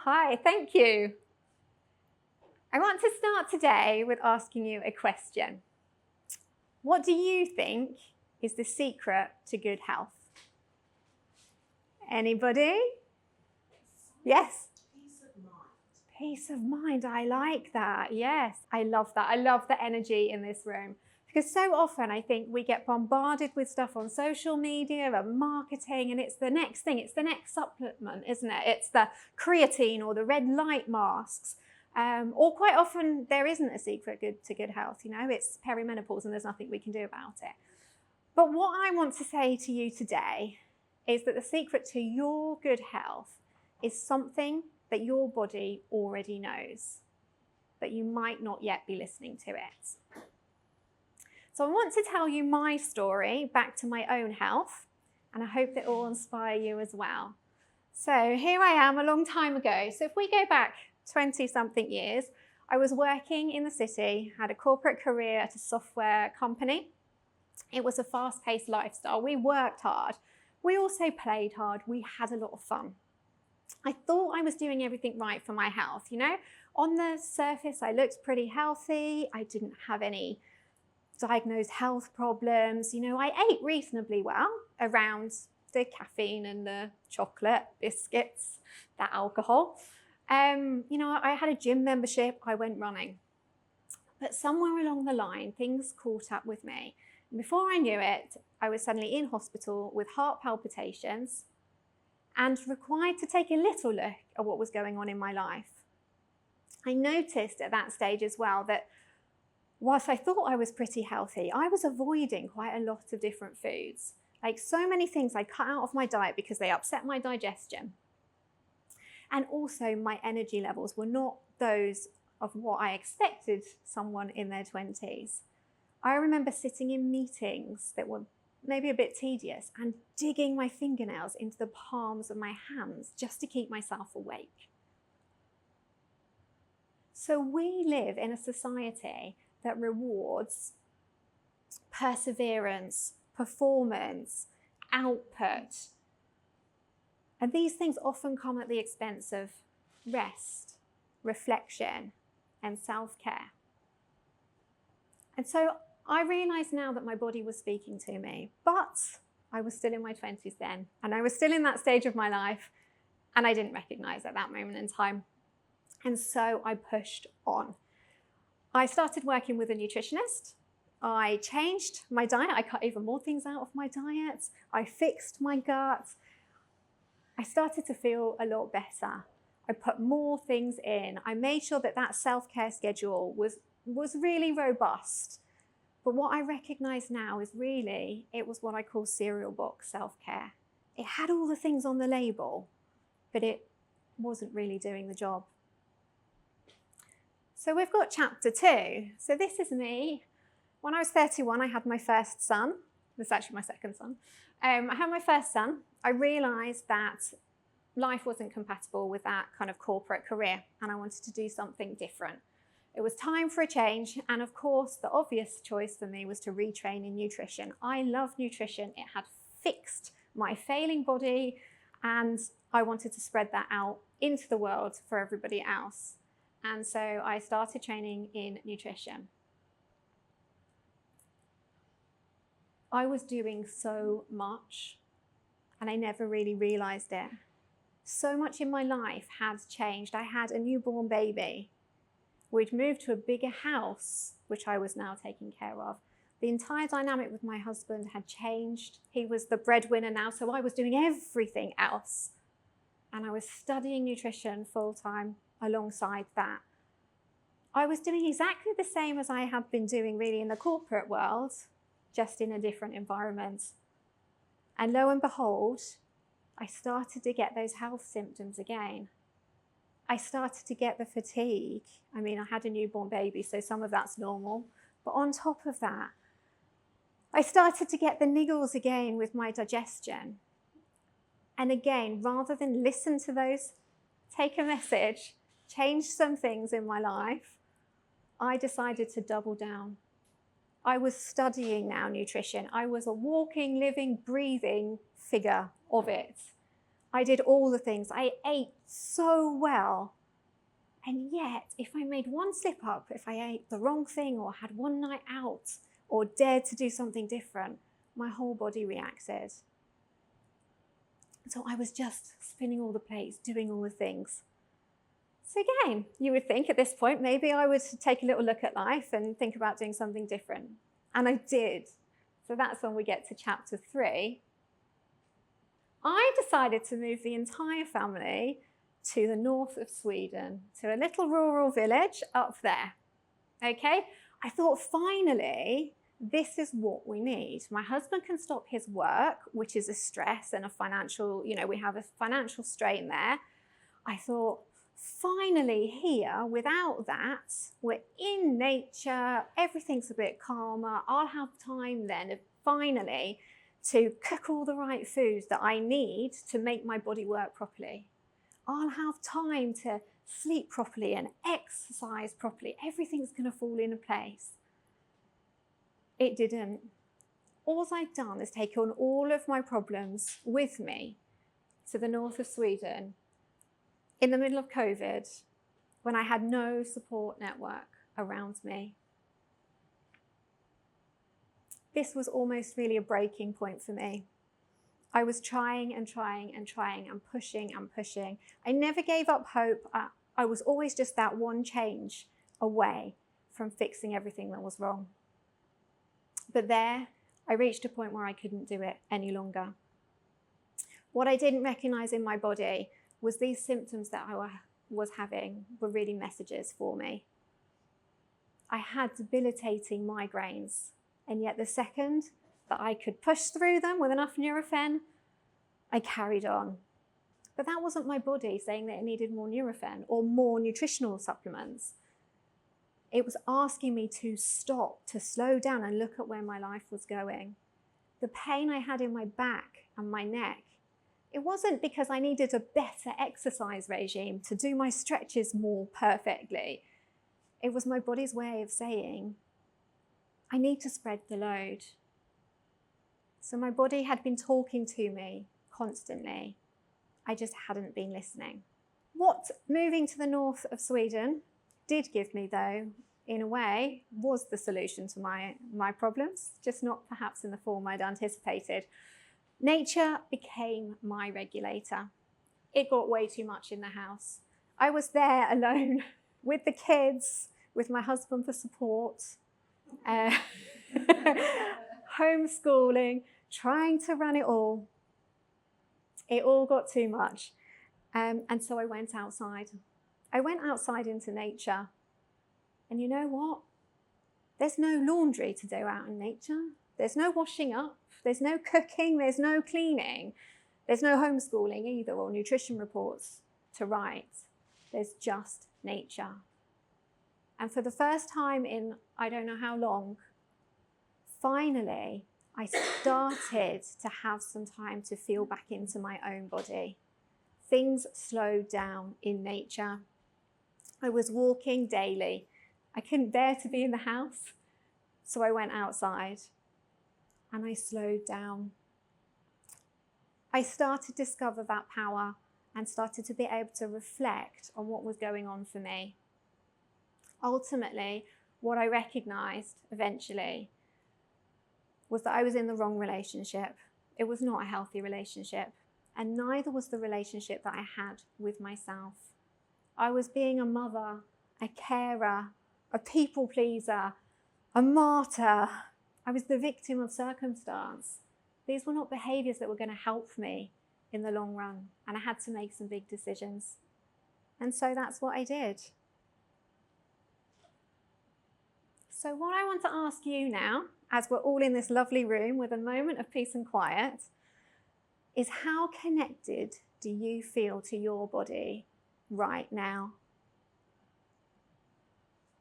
Hi, thank you. I want to start today with asking you a question. What do you think is the secret to good health? Anybody? Yes? Peace of mind. Peace of mind. I like that. Yes, I love that. I love the energy in this room. Because so often I think we get bombarded with stuff on social media and marketing, and it's the next thing, it's the next supplement, isn't it? It's the creatine or the red light masks. Or quite often there isn't a secret to good health, it's perimenopause and there's nothing we can do about it. But what I want to say to you today is that the secret to your good health is something that your body already knows, but you might not yet be listening to it. So I want to tell you my story back to my own health, and I hope that it will inspire you as well. So here I am a long time ago. So if we go back 20-something years, I was working in the city, had a corporate career at a software company. It was a fast-paced lifestyle. We worked hard. We also played hard. We had a lot of fun. I thought I was doing everything right for my health. On the surface, I looked pretty healthy. I didn't have any diagnosed health problems. I ate reasonably well around the caffeine and the chocolate, biscuits, the alcohol. I had a gym membership. I went running. But somewhere along the line, things caught up with me. And before I knew it, I was suddenly in hospital with heart palpitations and required to take a little look at what was going on in my life. I noticed at that stage as well that whilst I thought I was pretty healthy, I was avoiding quite a lot of different foods. Like so many things I cut out of my diet because they upset my digestion. And also my energy levels were not those of what I expected someone in their 20s. I remember sitting in meetings that were maybe a bit tedious and digging my fingernails into the palms of my hands just to keep myself awake. So we live in a society that rewards perseverance, performance, output. And these things often come at the expense of rest, reflection, and self-care. And so I realized now that my body was speaking to me, but I was still in my 20s then, and I was still in that stage of my life, and I didn't recognize at that moment in time. And so I pushed on. I started working with a nutritionist. I changed my diet. I cut even more things out of my diet. I fixed my gut. I started to feel a lot better. I put more things in. I made sure that self-care schedule was really robust. But what I recognize now is really, it was what I call cereal box self-care. It had all the things on the label, but it wasn't really doing the job. So we've got chapter 2. So this is me. When I was 31, I had my first son. This is actually my second son. I had my first son. I realized that life wasn't compatible with that kind of corporate career, and I wanted to do something different. It was time for a change, and of course, the obvious choice for me was to retrain in nutrition. I love nutrition. It had fixed my failing body, and I wanted to spread that out into the world for everybody else. And so I started training in nutrition. I was doing so much, and I never really realized it. So much in my life had changed. I had a newborn baby. We'd moved to a bigger house, which I was now taking care of. The entire dynamic with my husband had changed. He was the breadwinner now, so I was doing everything else. And I was studying nutrition full-time alongside that. I was doing exactly the same as I had been doing really in the corporate world, just in a different environment. And lo and behold, I started to get those health symptoms again. I started to get the fatigue. I mean, I had a newborn baby, so some of that's normal. But on top of that, I started to get the niggles again with my digestion. And again, rather than listen to those, take a message, change some things in my life, I decided to double down. I was studying now nutrition. I was a walking, living, breathing figure of it. I did all the things. I ate so well. And yet, if I made one slip up, if I ate the wrong thing or had one night out or dared to do something different, my whole body reacted. So I was just spinning all the plates, doing all the things. So again, you would think at this point, maybe I would take a little look at life and think about doing something different. And I did. So that's when we get to chapter 3. I decided to move the entire family to the north of Sweden, to a little rural village up there. Okay? I thought, finally, this is what we need. My husband can stop his work, which is a stress and a financial, we have a financial strain there. I thought, finally here, without that, we're in nature, everything's a bit calmer. I'll have time then, finally, to cook all the right foods that I need to make my body work properly. I'll have time to sleep properly and exercise properly. Everything's going to fall into place. It didn't. All I've done is taken all of my problems with me to the north of Sweden in the middle of COVID, when I had no support network around me. This was almost really a breaking point for me. I was trying and trying and trying and pushing and pushing. I never gave up hope. I was always just that one change away from fixing everything that was wrong. But there, I reached a point where I couldn't do it any longer. What I didn't recognize in my body was these symptoms that I was having were really messages for me. I had debilitating migraines, and yet the second that I could push through them with enough Nurofen, I carried on. But that wasn't my body saying that it needed more Nurofen or more nutritional supplements. It was asking me to stop, to slow down and look at where my life was going. The pain I had in my back and my neck, it wasn't because I needed a better exercise regime to do my stretches more perfectly. It was my body's way of saying, I need to spread the load. So my body had been talking to me constantly. I just hadn't been listening. What moving to the north of Sweden did give me, though, in a way, was the solution to my problems, just not perhaps in the form I'd anticipated. Nature became my regulator. It got way too much in the house. I was there alone with the kids, with my husband for support, homeschooling, trying to run it all. It all got too much. And so I went outside. I went outside into nature. And you know what? There's no laundry to do out in nature. There's no washing up. There's no cooking. There's no cleaning. There's no homeschooling either, or nutrition reports to write. There's just nature. And for the first time in I don't know how long, finally, I started to have some time to feel back into my own body. Things slowed down in nature. I was walking daily. I couldn't bear to be in the house, so I went outside and I slowed down. I started to discover that power and started to be able to reflect on what was going on for me. Ultimately, what I recognized eventually was that I was in the wrong relationship. It was not a healthy relationship, and neither was the relationship that I had with myself. I was being a mother, a carer, a people pleaser, a martyr. I was the victim of circumstance. These were not behaviors that were going to help me in the long run, and I had to make some big decisions. And so that's what I did. So what I want to ask you now, as we're all in this lovely room with a moment of peace and quiet, is how connected do you feel to your body right now?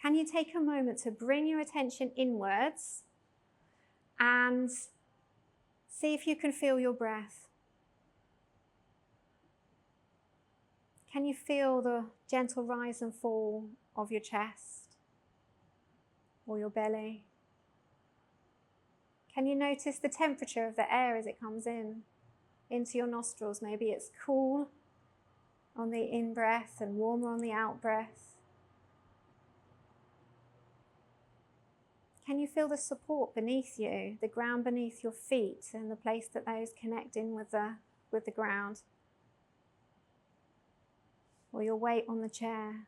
Can you take a moment to bring your attention inwards and see if you can feel your breath? Can you feel the gentle rise and fall of your chest or your belly? Can you notice the temperature of the air as it comes in into your nostrils. Maybe it's cool on the in-breath and warmer on the out-breath. Can you feel the support beneath you, the ground beneath your feet and the place that those connect in with the ground? Or your weight on the chair?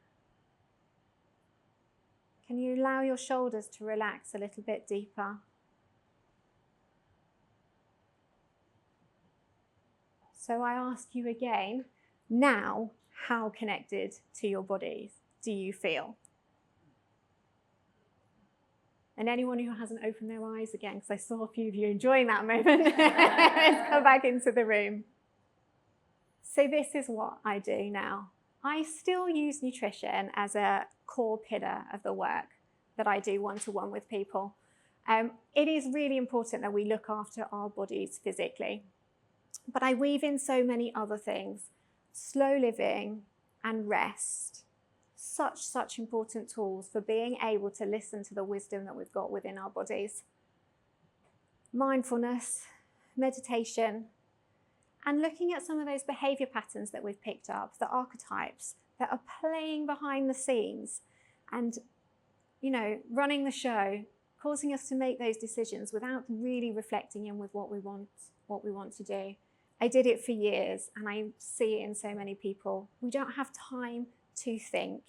Can you allow your shoulders to relax a little bit deeper? So I ask you again, now, how connected to your bodies do you feel? And anyone who hasn't opened their eyes again, because I saw a few of you enjoying that moment, let's come back into the room. So this is what I do now. I still use nutrition as a core pillar of the work that I do one-to-one with people. It is really important that we look after our bodies physically. But I weave in so many other things. Slow living and rest. Such important tools for being able to listen to the wisdom that we've got within our bodies. Mindfulness, meditation, and looking at some of those behavior patterns that we've picked up, the archetypes that are playing behind the scenes and, running the show, causing us to make those decisions without really reflecting in with what we want to do. I did it for years and I see it in so many people. We don't have time to think.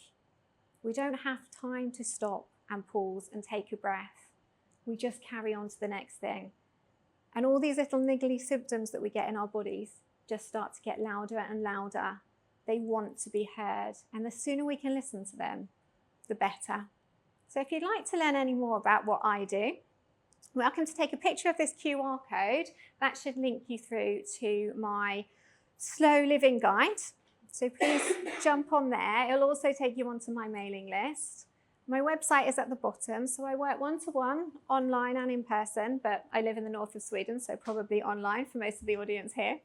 We don't have time to stop and pause and take a breath. We just carry on to the next thing. And all these little niggly symptoms that we get in our bodies just start to get louder and louder. They want to be heard. And the sooner we can listen to them, the better. So if you'd like to learn any more about what I do, welcome to take a picture of this QR code. That should link you through to my slow living guide. So please jump on there. It'll also take you onto my mailing list. My website is at the bottom, so I work one-to-one, online and in person, but I live in the north of Sweden, so probably online for most of the audience here.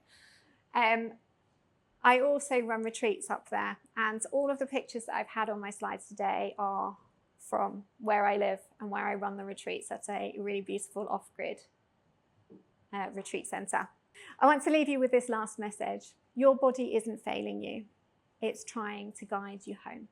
I also run retreats up there, and all of the pictures that I've had on my slides today are from where I live and where I run the retreats. That's a really beautiful off-grid retreat centre. I want to leave you with this last message. Your body isn't failing you. It's trying to guide you home.